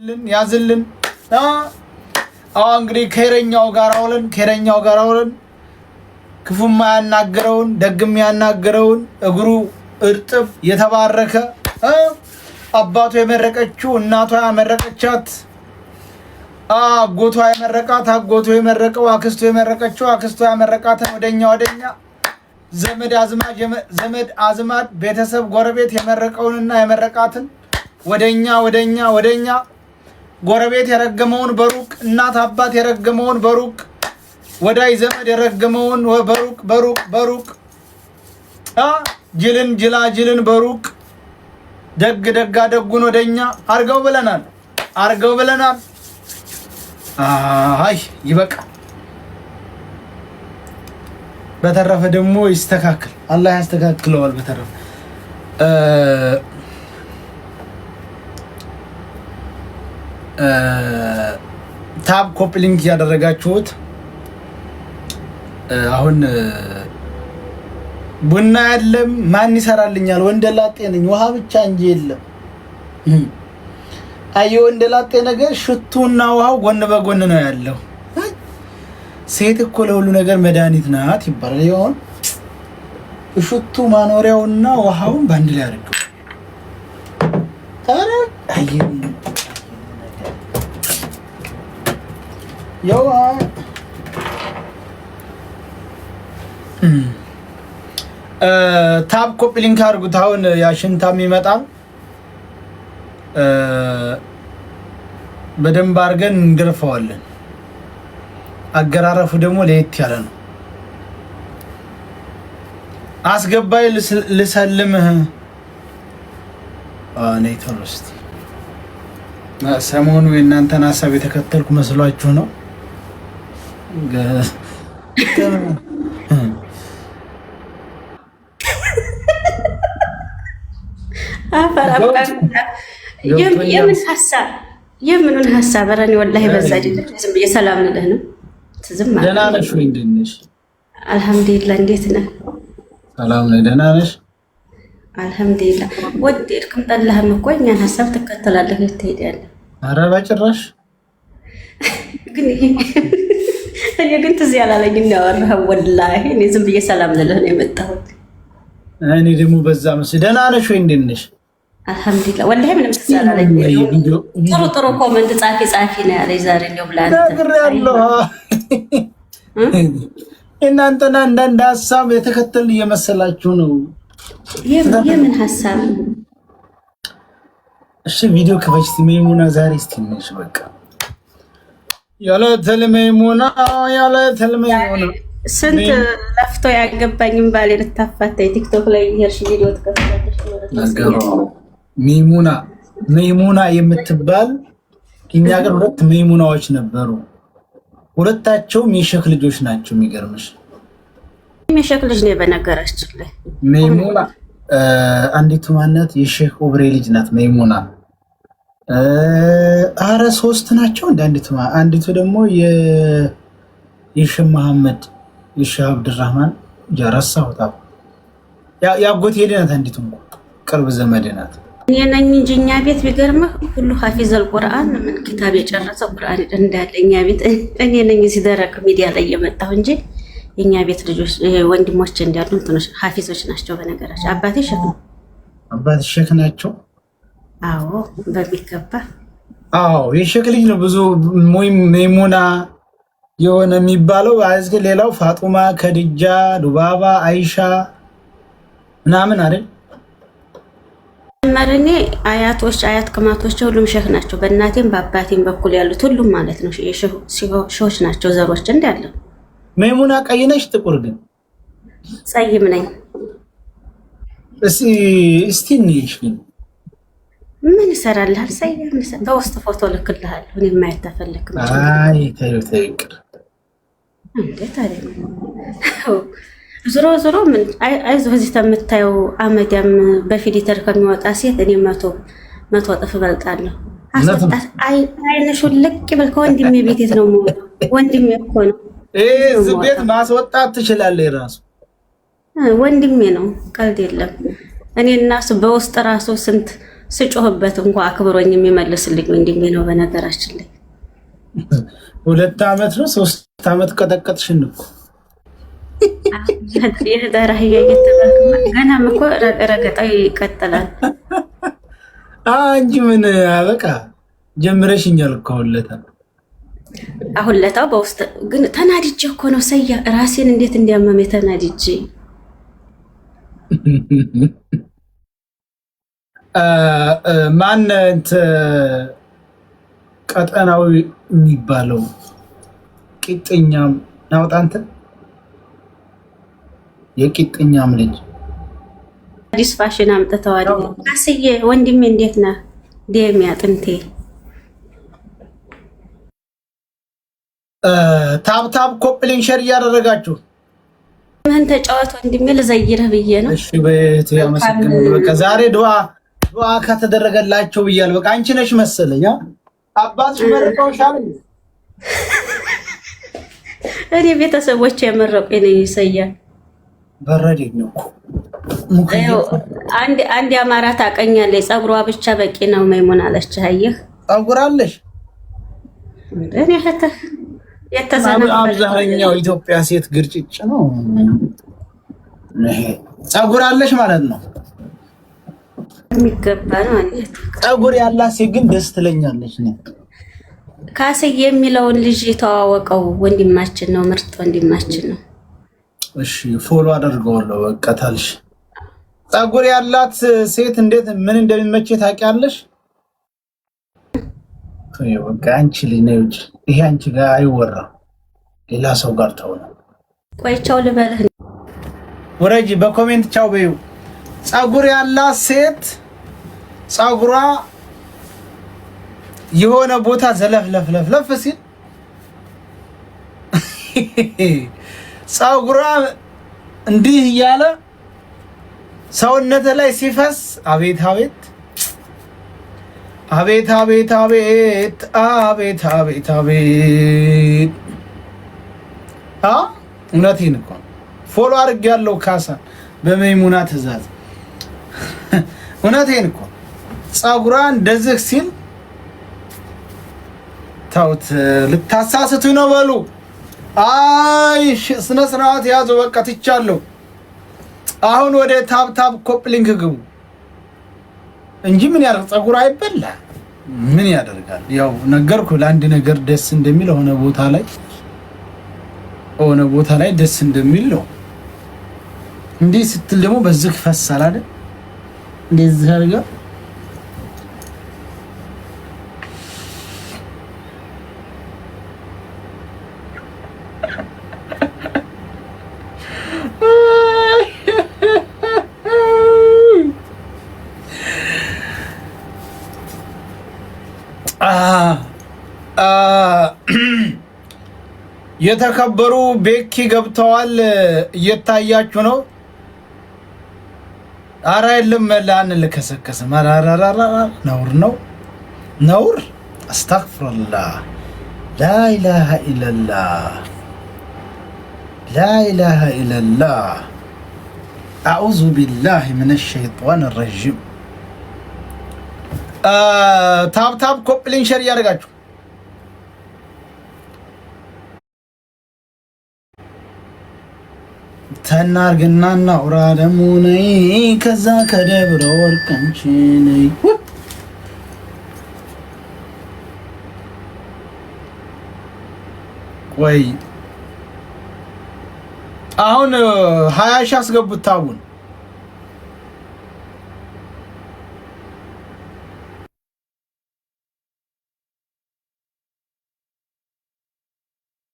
ያዝልን እንግዲህ ከረኛው ጋር አውለን ክፉማ ያናገረውን ደግም ያናገረውን እግሩ እርጥብ የተባረከ አባቱ የመረቀችው እናቷ ያመረቀቻት አጎቷ የመረቃት አጎቱ የመረቀው አክስቱ የመረቀችው አክስቱ ያመረቃትን ወደኛ ዘመድ አዝማድ ቤተሰብ ጎረቤት የመረቀውንና የመረቃትን ወደኛ ጎረቤት የረገመውን በሩቅ እናት አባት የረገመውን በሩቅ ወዳይ ዘመድ የረገመውን በሩቅ ጅልን በሩቅ ደጉን ወደኛ አርገው ብለናል። አይ ይበቃ። በተረፈ ደግሞ ይስተካከል፣ አላህ ያስተካክለዋል። በተረፈ ታብ ኮፒ ሊንክ ያደረጋችሁት አሁን ቡና የለም ማን ይሰራልኛል? ወንደላጤ ነኝ ውሃ ብቻ እንጂ የለም። አይ ወንደላጤ ነገር ሽቱና ውሃው ጎን በጎን ነው ያለው። ሴት እኮ ለሁሉ ነገር መድኃኒት ናት ይባላል። ይሁን ሽቱ ማኖሪያውና ውሃውን ባንድ ላይ አድርገው ታረ አይ ያው ታብ ኮፒ ሊንክ አድርጉት። አሁን ያሽንታም ይመጣል። በደንብ አድርገን እንገርፈዋለን። አገራረፉ ደግሞ ለየት ያለ ነው። አስገባይ ልሰልምህ ነይ ተረስቲ ሰሞኑ የእናንተን ሀሳብ የተከተልኩ መስሏችሁ ነው? የምኑን ሀሳብ ረኒ ወላሂ በዛ አይደለም። ዝም ብዬ ሰላም ልልህ ነው። ዝም ማለት ደህና ነሽ ወይ? እንዴት ነሽ? አልሐምዱሊላህ። እንዴት ነህ? ሰላም ነኝ። ደህና ነሽ? አልሐምዱሊላህ። ወደድክም ጠላህም እኮ እኛን ሀሳብ ትከተላለህ። ትሄዳለህ። ኧረ በጭራሽ። ግን እኔ ግን ትዝ ያላለኝም ነው ያወራኸው። ወላሂ እኔ ዝም ብዬ ሰላም ልልህ ነው የመጣሁት። እኔ ደግሞ በዛ መስሎኝ። ደህና ነሽ ወይ? እንዴት ነሽ? አልሐምዱሊላህ። ወላሂ ምንም ትዝ ያላለኝም። ጥሩ ኮመንት ጻፊ ነው ያለኝ ዛሬ ነው ብላንተ ነግሬያለሁ። እናንተና አንዳንድ ሀሳብ የተከተል እየመሰላችሁ ነው። የምን ሀሳብ? እሺ ቪዲዮ ከፈችት መይሙና ዛሬ እስቲ ነሽ በቃ ያለ ተልመይሙና ስንት ለፍቶ ያገባኝም ባሌ ልታፋታ ቲክቶክ ላይ ይሄርሽ ቪዲዮ ተከፈተሽ መይሙና የምትባል እኛ ጋር ሁለት መይሙናዎች ነበሩ። ሁለታቸውም የሼክ ልጆች ናቸው። የሚገርምሽ የሼክ ልጅ ነው በነገራችን ላይ መይሙና አንዲቱ ማናት? የሼክ ኦብሬ ልጅ ናት መይሙና። አረ ሶስት ናቸው። አንዲቱ ደግሞ የሼህ መሐመድ የሼህ አብዱራህማን ጃራሳውታ ያጎት ሄደናት። አንዲቱ ቅርብ ዘመድ ናት። እኔ ነኝ እንጂ እኛ ቤት ቢገርምህ ሁሉ ሐፊዘል ቁርአን ምን ኪታብ የጨረሰው ቁርአን እንዳለ እኛ ቤት እኔ ነኝ እዚህ ደረቅ ሚዲያ ላይ የመጣሁ እንጂ የኛ ቤት ልጆች ወንድሞች እንዳሉ እንትኖች ሐፊዞች ናቸው። በነገራችን አባቴ ሼክ ነው። አባቴ ሼክ ናቸው? አዎ በሚገባ አዎ። የሼክ ልጅ ነው። ብዙ መይሙና የሆነ የሚባለው አዝገ ሌላው ፋጡማ፣ ከድጃ፣ ዱባባ፣ አይሻ ምናምን አይደል? መረኔ አያት ቅማቶች ሁሉም ሼክ ናቸው። በእናቴም በአባቴም በኩል ያሉት ሁሉም ማለት ነው ሼሆች ናቸው። ዘሮች እንዳለ መይሙና ቀይ ነሽ? ጥቁር ግን ጸይም ነኝ። እስቲ እንይሽ ግን ምን ይሰራልሃል? ጸይም በውስጥ ፎቶ ልክልሃል። እኔ ማየት ተፈልክም። አይ ተይቅር እንዴት አይደል? ዞሮ ምን አይዞህ እዚህ ተምታየው አመዳም በፊሊተር ከሚወጣ ሴት እኔ መቶ እጥፍ እበልጣለሁ። አስወጣት አይነሹን ልቅ ይበል። ከወንድሜ ቤት የት ነው የምወጣው? ወንድሜ እኮ ነው። እዚህ ቤት ማስወጣት ትችላለህ። ራሱ ወንድሜ ነው። ቀልድ የለም። እኔ እና እሱ በውስጥ ራሱ ስንት ስጮህበት እንኳን አክብሮኝ የሚመልስልኝ ወንድሜ ነው። በነገራችን ላይ 2 ዓመት ነው 3 ዓመት ቀጠቀጥሽን እኮ የዳራህያ እየተባልኩ ገናም እኮ ረገጣው ይቀጥላል እንጂ ምን አበቃ ጀምረሽኛል እኮ አሁን ለታው በውስጥ ግን ተናድጄ እኮ ነው ሰያ ራሴን እንዴት እንዲያመመ ተናድጄ ማን ቀጠናዊ የሚባለው ቂጥኛም ናውጣንተ የቂጥኛም ልጅ አዲስ ፋሽን አምጥተዋል። አስዬ ወንድሜ እንዴት ነህ? ደም ያጥንቴ ታብታብ ኮፕሊንግ ሸር እያደረጋችሁ ምን ተጫወት ወንድሜ ልዘይርህ ብዬ ነው። እሺ በእህቴ አመሰግናለሁ። በቃ ዛሬ ዱዓ ከተደረገላቸው ብያለሁ። በቃ አንቺ ነሽ መሰለኝ አባትሽ መርቀውሻል። እኔ ቤተሰቦች ያመረቁኝ ነኝ። ይሰያል በረደኝ ነው አንድ አማራ ታቀኛለች። ጸጉሯ ብቻ በቂ ነው መይሙን አለች። አየህ ጸጉር አለሽ? እኔ አብዛኛው ኢትዮጵያ ሴት ግርጭጭ ነው። ጸጉር አለሽ ማለት ነው የሚገባ ነው። ጸጉር ያላት ሴት ግን ደስ ትለኛለች ነው። ካስዬ የሚለውን ልጅ የተዋወቀው ወንድማችን ነው። ምርጥ ወንድማችን ነው። እሺ ፎሎ አደርገዋለሁ። በቃ ታልሽ ጸጉር ያላት ሴት እንዴት ምን እንደሚመች ታውቂያለሽ? በቃ አንቺ ልጅ ነው። ይሄ አንቺ ጋር አይወራም፣ ሌላ ሰው ጋር ተውነ። ቆይ ቻው ልበልህ። ወረጂ በኮሜንት ቻው በይው። ጸጉር ያላት ሴት ጸጉሯ የሆነ ቦታ ዘለፍለፍለፍለፍ ሲል ጸጉሯ እንዲህ እያለ ሰውነት ላይ ሲፈስ አቤት አቤት አቤት አቤት አቤት አቤት አቤት አቤት እውነቴን እኮ ፎሎ አድርጌያለሁ ካሳ በመይሙና ትእዛዝ። እውነቴን እኮ ጸጉሯ እንደዚህ ሲል ታውት ልታሳስቱኝ ነው በሉ። አይ ስነ ስርዓት ያዙ። በቃ ትቻለሁ። አሁን ወደ ታብታብ ኮፕሊንግ ግቡ እንጂ ምን ያደርግ ጸጉር አይበላ ምን ያደርጋል? ያው ነገርኩ ለአንድ ነገር ደስ እንደሚል ሆነ ቦታ ላይ ደስ እንደሚል ነው። እንዲህ ስትል ደግሞ በዚህ ፈሳል አይደል? እንደዚህ አድርጋ የተከበሩ ቤኪ ገብተዋል። እየታያችሁ ነው። አራ የለም ላንልከሰከስም። ነውር ነው ነውር። አስተግፍሩላህ ላኢላሃ ኢለላህ ላኢላሃ ኢለላህ አዑዙ ቢላሂ ሚነ ሸይጧን ረጂም። ታብታብ ኮፕሊንግ ሸር እያደረጋችሁ ተናርግና እናውራ ደሞ ነይ ከዛ ከደብረ ወርቅ አንቺ ነይ። ቆይ አሁን 20 ሺህ አስገቡት ታቡን